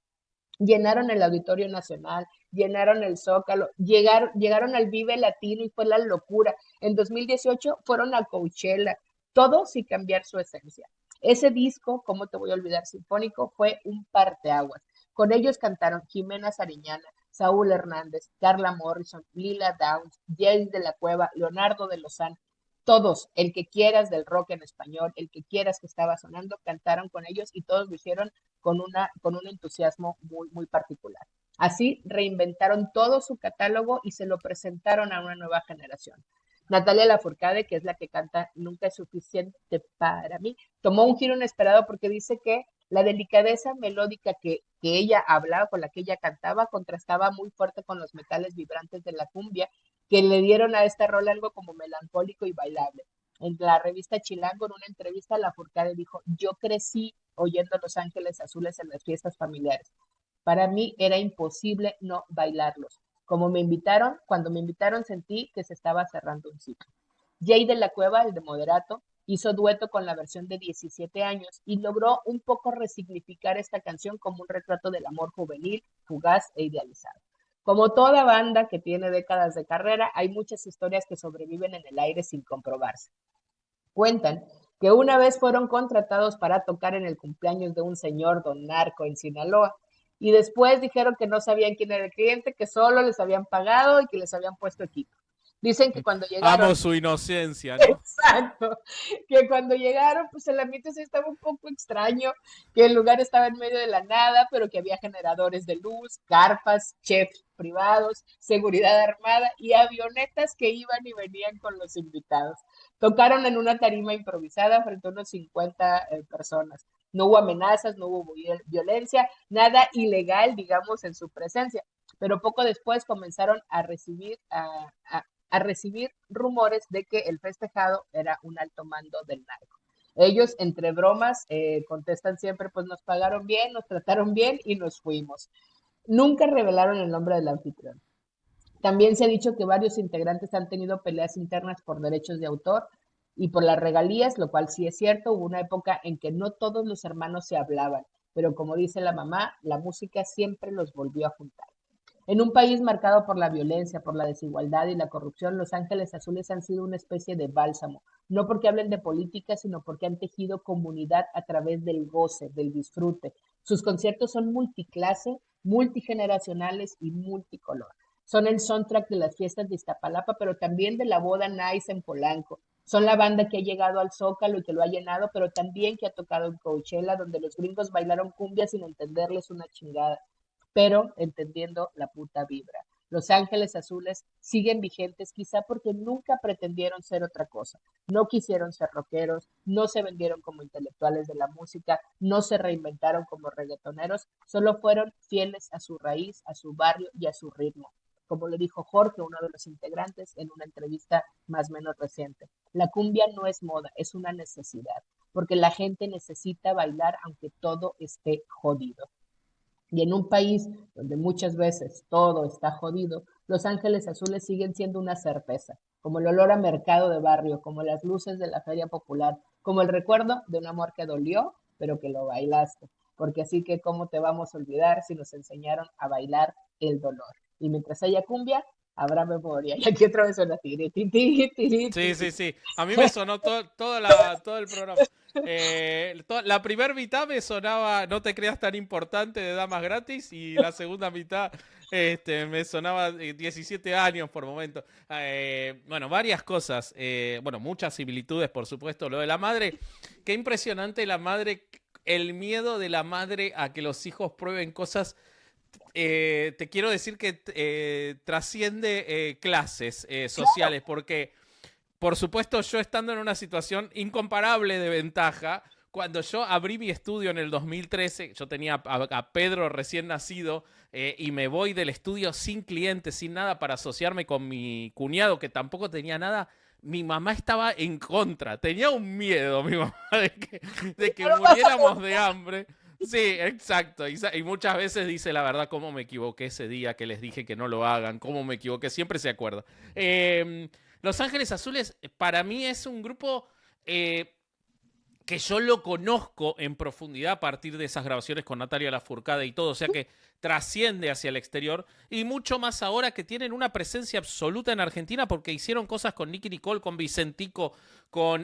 Llenaron el Auditorio Nacional, llenaron el Zócalo, llegaron al Vive Latino y fue la locura. En 2018 fueron a Coachella, todo sin cambiar su esencia. Ese disco, ¿Cómo te voy a olvidar? Sinfónico, fue un parteaguas. Con ellos cantaron Jimena Sariñana, Saúl Hernández, Carla Morrison, Lila Downs, James de la Cueva, Leonardo de Lozán, todos, el que quieras del rock en español, el que quieras que estaba sonando, cantaron con ellos y todos lo hicieron con un entusiasmo muy, muy particular. Así reinventaron todo su catálogo y se lo presentaron a una nueva generación. Natalia Lafourcade, que es la que canta Nunca es suficiente para mí, tomó un giro inesperado porque dice que la delicadeza melódica que ella hablaba, con la que ella cantaba, contrastaba muy fuerte con los metales vibrantes de la cumbia, que le dieron a esta rola algo como melancólico y bailable. En la revista Chilango, en una entrevista, Lafourcade dijo: yo crecí oyendo Los Ángeles Azules en las fiestas familiares. Para mí era imposible no bailarlos. Cuando me invitaron sentí que se estaba cerrando un ciclo. Jay de la Cueva, el de Moderato, hizo dueto con la versión de 17 años y logró un poco resignificar esta canción como un retrato del amor juvenil, fugaz e idealizado. Como toda banda que tiene décadas de carrera, hay muchas historias que sobreviven en el aire sin comprobarse. Cuentan que una vez fueron contratados para tocar en el cumpleaños de un señor don Narco en Sinaloa y después dijeron que no sabían quién era el cliente, que solo les habían pagado y que les habían puesto equipo. Dicen que cuando llegaron... Amo su inocencia, ¿no? Exacto. Que cuando llegaron, pues el ambiente sí estaba un poco extraño, que el lugar estaba en medio de la nada, pero que había generadores de luz, carpas, chefs privados, seguridad armada y avionetas que iban y venían con los invitados. Tocaron en una tarima improvisada frente a unos 50 personas. No hubo amenazas, no hubo violencia, nada ilegal, digamos, en su presencia. Pero poco después comenzaron a recibir rumores de que el festejado era un alto mando del narco. Ellos, entre bromas, contestan siempre: pues nos pagaron bien, nos trataron bien y nos fuimos. Nunca revelaron el nombre del anfitrión. También se ha dicho que varios integrantes han tenido peleas internas por derechos de autor y por las regalías, lo cual sí es cierto. Hubo una época en que no todos los hermanos se hablaban, pero como dice la mamá, la música siempre los volvió a juntar. En un país marcado por la violencia, por la desigualdad y la corrupción, Los Ángeles Azules han sido una especie de bálsamo, no porque hablen de política, sino porque han tejido comunidad a través del goce, del disfrute. Sus conciertos son multiclase, multigeneracionales y multicolor. Son el soundtrack de las fiestas de Iztapalapa, pero también de la boda Nice en Polanco. Son la banda que ha llegado al Zócalo y que lo ha llenado, pero también que ha tocado en Coachella, donde los gringos bailaron cumbia sin entenderles una chingada, pero entendiendo la puta vibra. Los Ángeles Azules siguen vigentes quizá porque nunca pretendieron ser otra cosa. No quisieron ser rockeros, no se vendieron como intelectuales de la música, no se reinventaron como reggaetoneros, solo fueron fieles a su raíz, a su barrio y a su ritmo. Como le dijo Jorge, uno de los integrantes, en una entrevista más o menos reciente: la cumbia no es moda, es una necesidad, porque la gente necesita bailar aunque todo esté jodido. Y en un país donde muchas veces todo está jodido, Los Ángeles Azules siguen siendo una certeza, como el olor a mercado de barrio, como las luces de la feria popular, como el recuerdo de un amor que dolió, pero que lo bailaste. Porque así que, ¿cómo te vamos a olvidar si nos enseñaron a bailar el dolor? Y mientras haya cumbia, habrá memoria. Y aquí otra vez suena tiri, tiri, tiri, tiri. Sí, sí, sí. A mí me sonó todo el programa. La primera mitad me sonaba No te creas tan importante de Damas Gratis y la segunda mitad me sonaba 17 años por momento. Bueno, varias cosas. Bueno, muchas similitudes, por supuesto. Lo de la madre, qué impresionante la madre. el miedo de la madre a que los hijos prueben cosas, te quiero decir que trasciende clases sociales, porque por supuesto yo estando en una situación incomparable de ventaja, cuando yo abrí mi estudio en el 2013, yo tenía a Pedro recién nacido y me voy del estudio sin clientes, sin nada para asociarme con mi cuñado que tampoco tenía nada. Mi mamá estaba en contra, tenía un miedo mi mamá de que muriéramos de hambre. Sí, exacto. Y muchas veces dice la verdad, cómo me equivoqué ese día que les dije que no lo hagan, cómo me equivoqué, siempre se acuerda. Los Ángeles Azules para mí es un grupo que yo lo conozco en profundidad a partir de esas grabaciones con Natalia Lafourcade y todo, o sea que trasciende hacia el exterior y mucho más ahora que tienen una presencia absoluta en Argentina porque hicieron cosas con Nicki Nicole, con Vicentico, con...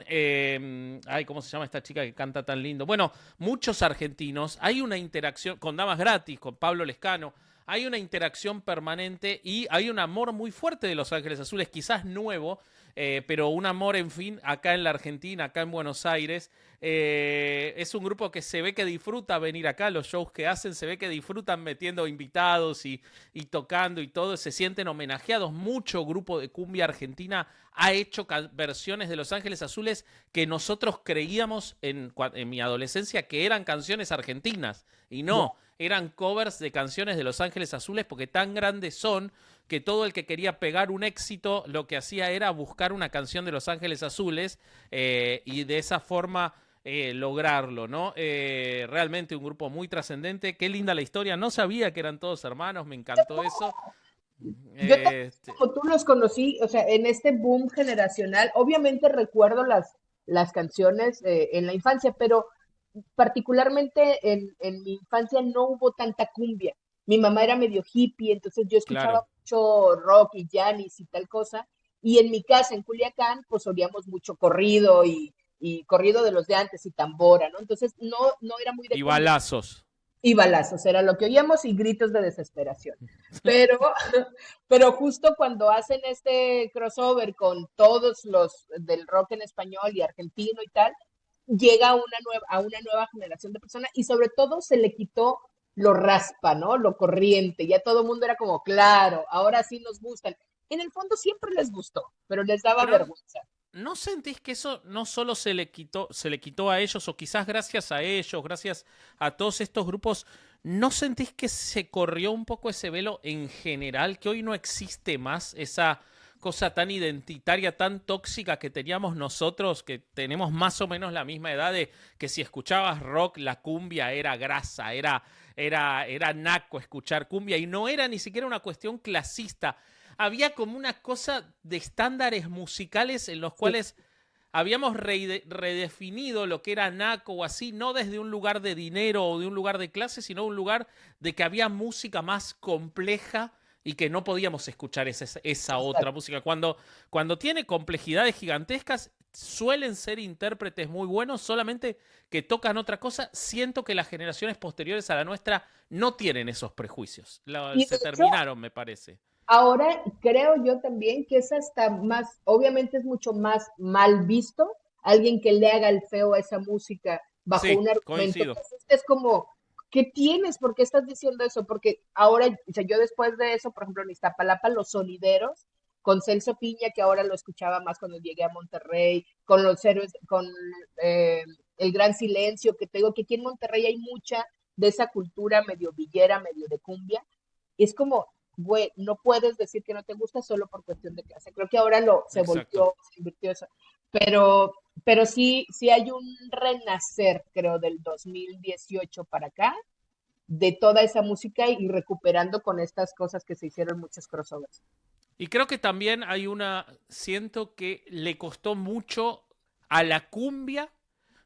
¿cómo se llama esta chica que canta tan lindo? Bueno, muchos argentinos, hay una interacción con Damas Gratis, con Pablo Lescano, hay una interacción permanente y hay un amor muy fuerte de Los Ángeles Azules, quizás nuevo, pero un amor, en fin, acá en la Argentina, acá en Buenos Aires. Es un grupo que se ve que disfruta venir acá, los shows que hacen, se ve que disfrutan metiendo invitados y tocando y todo, se sienten homenajeados. Mucho grupo de cumbia argentina ha hecho versiones de Los Ángeles Azules que nosotros creíamos en mi adolescencia que eran canciones argentinas, y no, eran covers de canciones de Los Ángeles Azules porque tan grandes son que todo el que quería pegar un éxito lo que hacía era buscar una canción de Los Ángeles Azules y de esa forma lograrlo, ¿no? Realmente un grupo muy trascendente. Qué linda la historia. No sabía que eran todos hermanos, me encantó eso. Yo también, como tú los conocí, o sea, en este boom generacional, obviamente recuerdo las canciones en la infancia, pero particularmente en mi infancia no hubo tanta cumbia. Mi mamá era medio hippie, entonces yo escuchaba Claro. mucho rock y Janis y tal cosa. Y en mi casa, en Culiacán, pues oíamos mucho corrido y corrido de los de antes y tambora, ¿no? Entonces no era muy de Y cumbia. balazos. Y balazos, era lo que oíamos y gritos de desesperación. Pero, pero justo cuando hacen este crossover con todos los del rock en español y argentino y tal, llega a una nueva generación de personas y sobre todo se le quitó lo raspa, ¿no? Lo corriente. Ya todo el mundo era como, claro, ahora sí nos gustan. En el fondo siempre les gustó, pero les daba Pero vergüenza. ¿no sentís que eso no solo se le quitó a ellos, o quizás gracias a ellos, gracias a todos estos grupos, ¿no sentís que se corrió un poco ese velo en general, que hoy no existe más esa cosa tan identitaria, tan tóxica que teníamos nosotros, que tenemos más o menos la misma edad, de que si escuchabas rock, la cumbia era grasa, era naco escuchar cumbia, y no era ni siquiera una cuestión clasista? Había como una cosa de estándares musicales en los Sí, cuales habíamos redefinido lo que era naco o así, no desde un lugar de dinero o de un lugar de clase, sino un lugar de que había música más compleja y que no podíamos escuchar esa otra exacto. música. Cuando tiene complejidades gigantescas, suelen ser intérpretes muy buenos, solamente que tocan otra cosa. Siento que las generaciones posteriores a la nuestra no tienen esos prejuicios. Y de Se hecho, terminaron, me parece. ahora creo yo también que es hasta más, obviamente es mucho más mal visto alguien que le haga el feo a esa música bajo Sí, un argumento. coincido. Pues es como, ¿qué tienes? ¿Por qué estás diciendo eso? Porque ahora, o sea, yo después de eso, por ejemplo, en Iztapalapa, los sonideros, con Celso Piña, que ahora lo escuchaba más cuando llegué a Monterrey, con los héroes, con eh, el Gran Silencio, que te digo que aquí en Monterrey hay mucha de esa cultura medio villera, medio de cumbia. Y es como, güey, no puedes decir que no te gusta solo por cuestión de clase. Creo que ahora Exacto. se invirtió eso. Pero, pero sí hay un renacer, creo, del 2018 para acá, de toda esa música y recuperando con estas cosas que se hicieron muchos crossovers. Y creo que también siento que le costó mucho a la cumbia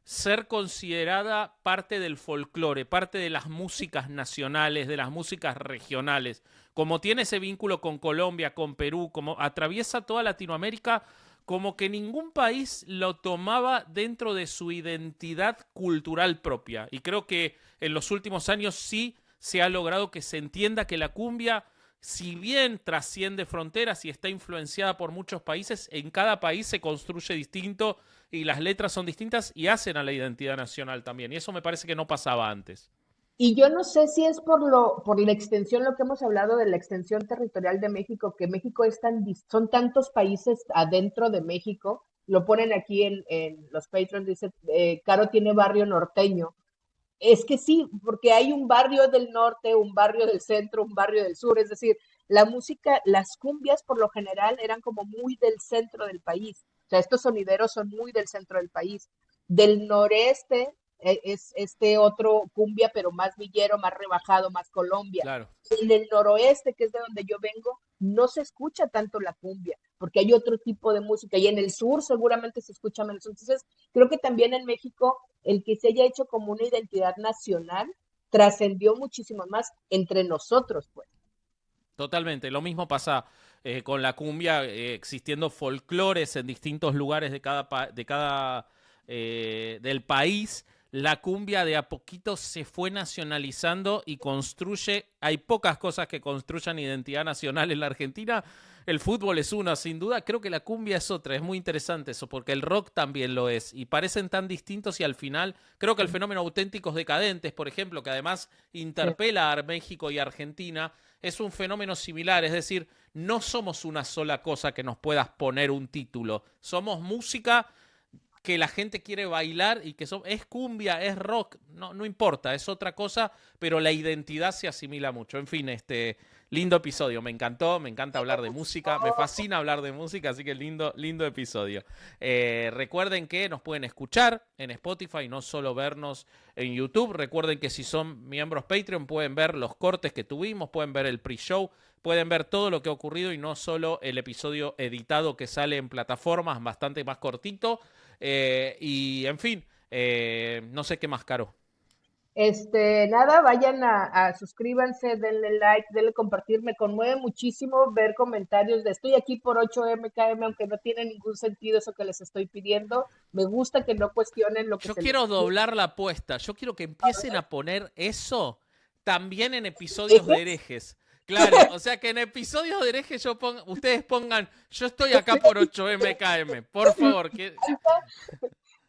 ser considerada parte del folclore, parte de las músicas nacionales, de las músicas regionales. Como tiene ese vínculo con Colombia, con Perú, como atraviesa toda Latinoamérica, como que ningún país lo tomaba dentro de su identidad cultural propia. Y creo que en los últimos años sí se ha logrado que se entienda que la cumbia si bien trasciende fronteras y está influenciada por muchos países, en cada país se construye distinto y las letras son distintas y hacen a la identidad nacional también. Y eso me parece que no pasaba antes. Y yo no sé si es por la extensión, lo que hemos hablado de la extensión territorial de México, que México es son tantos países adentro de México. Lo ponen aquí en los Patreons, dice, Caro tiene barrio norteño. Es que sí, porque hay un barrio del norte, un barrio del centro, un barrio del sur, es decir, la música, las cumbias por lo general eran como muy del centro del país, o sea, estos sonideros son muy del centro del país. Del noreste es este otro cumbia, pero más villero, más rebajado, más Colombia. Claro. En el noroeste, que es de donde yo vengo, no se escucha tanto la cumbia, porque hay otro tipo de música, y en el sur seguramente se escucha menos. Entonces, creo que también en México el que se haya hecho como una identidad nacional trascendió muchísimo más entre nosotros, pues. Totalmente, lo mismo pasa con la cumbia, existiendo folclores en distintos lugares del país. La cumbia de a poquito se fue nacionalizando y construye, hay pocas cosas que construyan identidad nacional en la Argentina. El fútbol es una, sin duda. Creo que la cumbia es otra. Es muy interesante eso, porque el rock también lo es. Y parecen tan distintos y al final, creo que el fenómeno Auténticos Decadentes, por ejemplo, que además interpela a México y Argentina, es un fenómeno similar. Es decir, no somos una sola cosa que nos puedas poner un título. Somos música que la gente quiere bailar y que es cumbia, es rock, no importa, es otra cosa, pero la identidad se asimila mucho. En fin, lindo episodio, me encantó, me encanta hablar de música, me fascina hablar de música, así que lindo episodio. Recuerden que nos pueden escuchar en Spotify, no solo vernos en YouTube. Recuerden que si son miembros Patreon pueden ver los cortes que tuvimos, pueden ver el pre-show, pueden ver todo lo que ha ocurrido y no solo el episodio editado que sale en plataformas bastante más cortito. Y en fin, no sé qué más, Caro. Nada, vayan suscríbanse, denle like, denle compartir. Me conmueve muchísimo ver comentarios de estoy aquí por 8MKM, aunque no tiene ningún sentido eso que les estoy pidiendo. Me gusta que no cuestionen lo que Yo se quiero les pide. doblar la apuesta. Yo quiero que empiecen a poner eso también en episodios de herejes. Claro, o sea que en episodios de herejes ustedes pongan, yo estoy acá por 8MKM, por favor.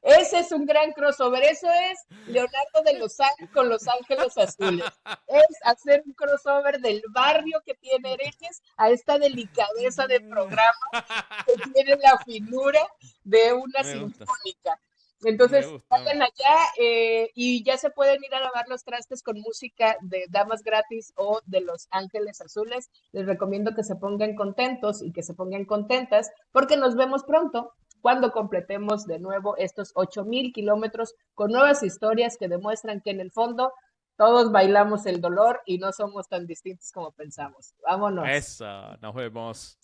Ese es un gran crossover. Eso es Leonardo de Lozán con Los Ángeles Azules. Es hacer un crossover del barrio que tiene herejes a esta delicadeza de programa que tiene la finura de una sinfónica. Entonces, vayan allá y ya se pueden ir a lavar los trastes con música de Damas Gratis o de Los Ángeles Azules. Les recomiendo que se pongan contentos y que se pongan contentas porque nos vemos pronto cuando completemos de nuevo estos 8,000 kilómetros con nuevas historias que demuestran que en el fondo todos bailamos el dolor y no somos tan distintos como pensamos. Vámonos. Eso, nos vemos.